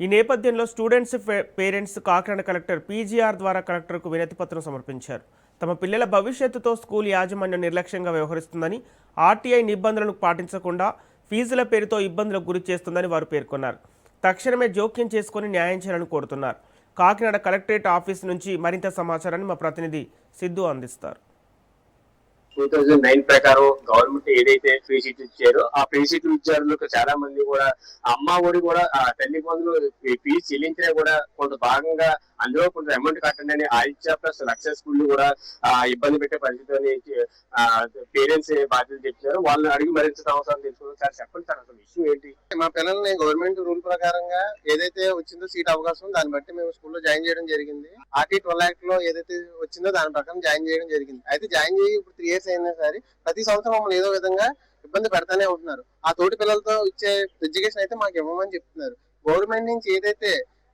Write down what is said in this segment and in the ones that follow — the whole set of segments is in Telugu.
ఈ నేపథ్యంలో students parents Kakinada collector PGR ద్వారా కలెక్టర్కు వినతిపత్రం సమర్పించారు. తమ పిల్లల భవిష్యత్తుతో స్కూల్ యాజమాన్యం నిర్లక్ష్యంగా వ్యవహరిస్తుందని, ఆర్టీఐ నిబంధనలను పాటించకుండా ఫీజుల పేరుతో ఇబ్బందులకు గురి చేస్తుందని వారు పేర్కొన్నారు. తక్షణమే జోక్యం చేసుకుని న్యాయం చేయాలని కోరుతున్నారు. కాకినాడ కలెక్టరేట్ ఆఫీస్ నుంచి మరింత సమాచారాన్ని మా ప్రతినిధి సిద్ధు అందిస్తారు. 2009 ప్రకారం గవర్నమెంట్ ఏదైతే ఫ్రీ సీట్లు ఇచ్చారో ఆ ఫ్రీ సీట్లు విద్యార్థులకు చాలా మంది కూడా అమ్మ ఒడి కూడా తల్లి బంధువులు ఫీజు చెల్లించినా కూడా కొంత భాగంగా అందులో కొంత అమౌంట్ కట్టండి అని ఆదిత్య ప్లస్ లక్ష స్కూల్ కూడా ఇబ్బంది పెట్టే పరిస్థితిని పేరెంట్స్ బాధ్యతలు చెప్తున్నారు. వాళ్ళని అడిగి మరింత అవసరం తెలుసుకున్నారు. సార్ చెప్పండి సార్, అసలు విషయం ఏంటి? మా పిల్లల్ని గవర్నమెంట్ రూల్ ప్రకారంగా ఏదైతే వచ్చిందో సీట్ అవకాశం దాన్ని బట్టి మేము స్కూల్లో జాయిన్ చేయడం జరిగింది. ఆర్టీ 12 Act లో ఏదైతే వచ్చిందో దాని ప్రకారం జాయిన్ చేయడం జరిగింది. అయితే జాయిన్ చేయి ఇప్పుడు 3 years అయినా సరే ప్రతి సంవత్సరం మమ్మల్ని ఏదో విధంగా ఇబ్బంది పెడతానే ఉంటున్నారు. ఆ తోటి పిల్లలతో ఇచ్చే ఎడ్యుకేషన్ అయితే మాకు ఇవ్వమని చెప్తున్నారు. గవర్నమెంట్ నుంచి ఏదైతే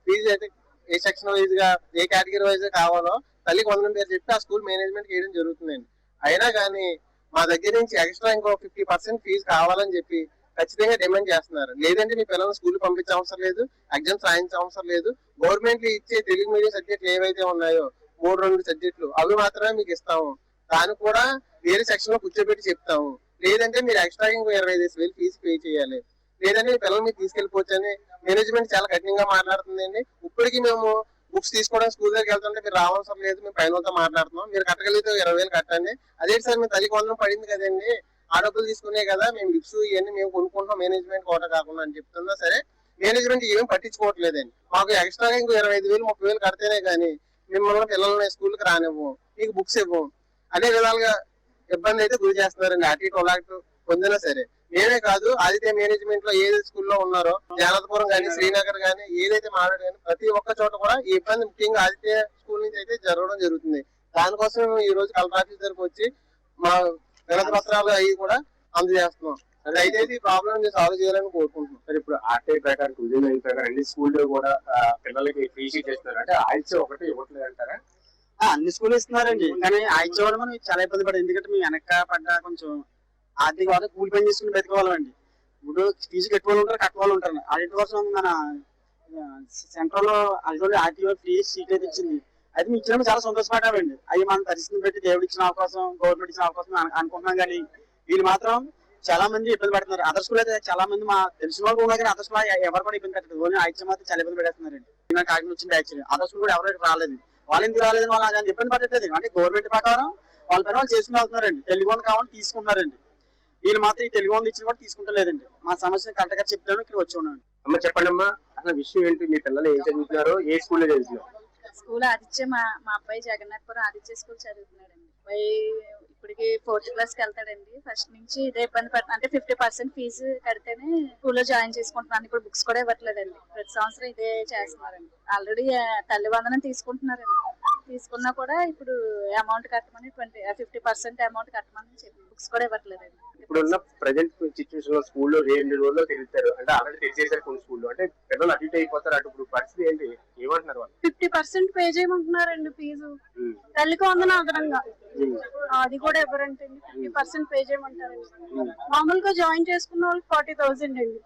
ఫీజు అయితే ఏ సెక్షన్ వైజ్ గా ఏ కేటగిరీ వైజ్ గా కావాలో తల్లికి 100 పేరు చెప్పి ఆ స్కూల్ మేనేజ్మెంట్ చేయడం జరుగుతుందండి. అయినా కానీ మా దగ్గర నుంచి ఎక్స్ట్రా ఇంకో 50% ఫీజు కావాలని చెప్పి ఖచ్చితంగా డిమాండ్ చేస్తున్నారు. లేదంటే మీ పిల్లల్ని స్కూల్ పంపించే అవసరం లేదు, ఎగ్జామ్స్ రాయించే అవసరం లేదు. గవర్నమెంట్ ఇచ్చే తెలుగు మీడియం సబ్జెక్టులు ఏవైతే ఉన్నాయో 3 సబ్జెక్టులు అవి మాత్రమే మీకు ఇస్తాము. దాన్ని కూడా వేరే సెక్షన్ లో కూర్చోబెట్టి చెప్తాము. లేదంటే మీరు ఎక్స్ట్రా ఇంకో 25,000 ఫీజు పే చేయాలి. లేదంటే మీ పిల్లలు మీరు తీసుకెళ్లిపోవచ్చు అని మేనేజ్మెంట్ చాలా కఠినంగా మాట్లాడుతుందండి. ఇప్పటికీ మేము బుక్స్ తీసుకోవడానికి స్కూల్ దగ్గరికి వెళ్తుంటే మీరు రావాల్సిన లేదు, మేము పైన మాట్లాడుతున్నాం, మీరు కట్టగలిగితే 20,000 కట్టండి. అదే సార్ మీ తల్లికి 100 పడింది కదండి, ఆ డబ్బులు తీసుకునే కదా మేము బుక్స్ ఇవన్నీ మేము కొనుక్కుంటాం మేనేజ్మెంట్ కోట కాకుండా అని చెప్తున్నా సరే మేనేజ్మెంట్ ఏం పట్టించుకోవట్లేదండి. మాకు ఎక్స్ట్రాగా ఇంకో 25,000 30,000 కడితేనే కానీ మిమ్మల్ని పిల్లల్ని స్కూల్కి రానివ్వం, మీకు బుక్స్ ఇవ్వం అనే విధాలుగా ఇబ్బంది అయితే గురి చేస్తున్నారండి. ఆర్టీ 12 Act పొందినా సరే మేమే కాదు, ఆదిత్య మేనేజ్మెంట్ లో ఏదైతే స్కూల్లో ఉన్నారో జానతపురం కానీ శ్రీనగర్ కానీ ఏదైతే మాట్లాడు కానీ ప్రతి ఒక్క చోట కూడా ఈ ఇబ్బంది ముఖ్యంగా ఆదిత్య స్కూల్ నుంచి అయితే జరగడం జరుగుతుంది. దానికోసం ఈ రోజు కలెక్టర్ ఆఫీస్ దగ్గరకు వచ్చి మా వినతి పత్రాలు అవి కూడా అందజేస్తున్నాం. దయచేసి ఈ ప్రాబ్లం సాల్వ్ చేయాలని కోరుకుంటున్నాం. సార్, ఇప్పుడు ఆర్టీఐ ప్రకారం 2009 ప్రకారం అన్ని స్కూల్లో కూడా పిల్లలకి ఫ్రీ సీట్ ఇస్తున్నారు. అంటే ఆదిత్య ఒకటి ఇవ్వట్లేదు అంటారా? అన్ని స్కూల్ ఇస్తున్నారండి, కానీ ఆదిత్య కూడా మనం చాలా ఇబ్బంది పడదు. ఎందుకంటే మేము వెనక పడ్డా కొంచెం ఆర్థిక వాళ్ళు కూలి పని చేసుకుని బతికోవాలండి. ఇప్పుడు ఫీజు కట్టుకోవాలి ఉంటారు, కట్టుకోవాలి ఉంటారు. వాటి కోసం మన సెంట్రల్ లో అది ఆర్టీఓ ఫ్రీ సీట్ అయితే ఇచ్చింది. అయితే మేము ఇచ్చినప్పుడు చాలా సంతోషపడ్డామండి. అవి మన పరిస్థితిని బట్టి దేవుడు ఇచ్చిన అవకాశం, గవర్నమెంట్ ఇచ్చిన అవకాశం అనుకుంటున్నాం. కానీ వీళ్ళు మాత్రం చాలా మంది ఇబ్బంది పడుతున్నారు. అదర్ స్కూల్ అయితే చాలా మంది మా తెలిసిన వాళ్ళు ఉన్నా కానీ అదర్ స్కూల్ ఎవరు కూడా ఇబ్బంది పెట్టలేదు. ఓన్లీ ఆదిత్య మాత్రం చాలా ఇబ్బంది పెడుతున్నారండి. కాకినాడ వచ్చింది యాక్చువల్లీ అదర్ స్కూల్ కూడా ఎవరైతే రాలేదు. వాళ్ళు ఎందుకు రాలేదు వాళ్ళు ఇబ్బంది పడట్లేదు. అంటే గవర్నమెంట్ ప్రకారం వాళ్ళ పైన వాళ్ళు చేసుకుని వెళ్తున్నారండి. టెలిఫోన్ కావాలని తీసుకుంటున్నారండి. వీళ్ళు మాత్రం ఈ టెలిఫోన్ ఇచ్చిన కూడా తీసుకుంటలేదండి. మా సమస్యను కరెక్ట్ గా చెప్తాను ఇక్కడ వచ్చి ఉన్నాను. అమ్మ చెప్పండి అమ్మా, అసలు విషయం ఏంటి? మీ పిల్లలు ఏం చదువుతున్నారో, ఏ స్కూల్లో చదువుతున్నారు? స్కూల్ ఆదిత్య మా అబ్బాయి జగన్నాథపురం ఆదిత్య స్కూల్ చదువుతున్నాడండి. అబ్బాయి ఇప్పటికి 4th క్లాస్ కి వెళ్తాడండి. ఫస్ట్ నుంచి ఇదే ఇబ్బంది పడుతుంది. అంటే 50% ఫీజు కడితేనే స్కూల్లో జాయిన్ చేసుకుంటున్నాను. ఇప్పుడు బుక్స్ కూడా ఇవ్వట్లేదండి. ప్రతి సంవత్సరం ఇదే చేస్తున్నారండి. ఆల్రెడీ తల్లి వందనం తీసుకుంటున్నారండి. తీసుకున్నా కూడా ఇప్పుడు అమౌంట్ కట్టమని 50% అమౌంట్ కట్టమని చెప్పి బుక్స్ కూడా ఇవ్వట్లేదండి. ఇప్పుడున్న ప్రజెంట్ సిచ్యువేషన్ లో స్కూల్లో 2 రోజుల్లో తెలుస్తారు. అంటే ఆల్రెడీ తెలిసేసారు కొన్ని స్కూల్లో. అంటే పిల్లలు అటు ఇటు అయిపోతారు. అటు ఇప్పుడు పరిస్థితి ఏంటి, ఏమంటున్నారు వాళ్ళు? 50% పే చేయమంటున్నారండి ఫీజు. తల్లికి వందనం అదనంగా అది కూడా ఎవరంటే 50% పే చేయమంటారండి. మామూలుగా జాయిన్ చేసుకున్న వాళ్ళకి 40,000 అండి.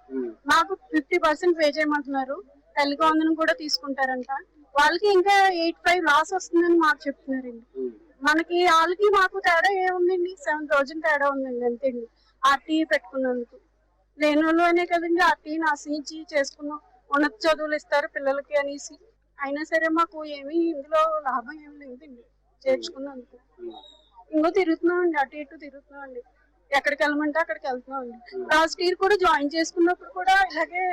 నాకు 50% పే చేయమంటున్నారు. తల్లికి వందనం కూడా తీసుకుంటారంట. వాళ్ళకి ఇంకా 85 లాస్ వస్తుందని మాకు చెప్తున్నారండి. మనకి వాళ్ళకి మాకు తేడా ఏముందండి? 7,000 తేడా ఉందండి అంతేండి. ఆర్టీ పెట్టుకున్నందుకు లేని వాళ్ళు అనే కదండి ఆర్టీని ఆశించి చేసుకున్నాం. ఉన్నత చదువులు ఇస్తారు పిల్లలకి అనేసి. అయినా సరే మాకు ఏమీ ఇందులో లాభం ఏమి లేదండి చేర్చుకున్నందుకు. ఇంకో తిరుగుతున్నాం అండి, అటు ఇటు తిరుగుతున్నాం అండి. ఎక్కడికి వెళ్ళమంటే అక్కడికి వెళ్తున్నాం అండి. లాస్ట్ ఇయర్ కూడా జాయిన్ చేసుకున్నప్పుడు కూడా ఇలాగే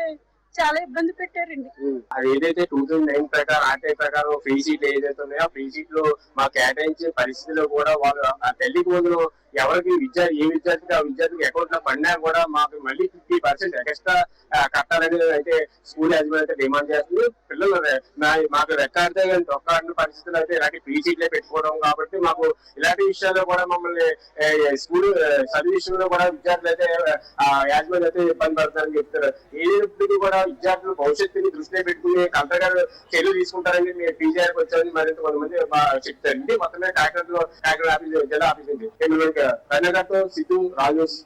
చాలా ఇబ్బంది పెట్టారండి. అది ఏదైతే 2009 ప్రకారం ఆర్టీఐ ప్రకారం ఫ్రీ సీట్లు ఏదైతే ఉన్నాయో ఆ ఫ్రీ సీట్లు మాకు కేటాయించే పరిస్థితిలో కూడా వాళ్ళు ఆ తల్లి రోజులు ఎవరికి ఏ విద్యార్థికి ఆ విద్యార్థికి అకౌంట్ లో పడినా కూడా మాకు మళ్ళీ 50% ఎక్స్ట్రా కట్టాలని అయితే స్కూల్ యాజమాన్యం అయితే డిమాండ్ చేస్తుంది. పిల్లలు మాకు రెక్కాడితే కానీ తొక్కాడిన పరిస్థితులు అయితే ఇలాంటి ఫ్రీ సీట్లే పెట్టుకోవడం కాబట్టి మాకు ఇలాంటి విషయాల్లో కూడా మమ్మల్ని స్కూల్ చదువు విషయంలో కూడా విద్యార్థులు అయితే యాజమాన్యం అయితే ఇబ్బంది పడతారని చెప్తారు. ఏదైనప్పటికీ కూడా విద్యార్థులు భవిష్యత్తుని దృష్టిలో పెట్టుకుని కలెక్టర్ గారు చర్యలు తీసుకుంటారని మేము పీజీఆర్కి వచ్చామని మరింత కొంతమంది చెప్తారు. ఇది మొత్తమే కాకినాడ ఆఫీస్ జిల్లా ఆఫీస్ ఉంది. కర్ణాటకతో సిద్ధు రాజేష్.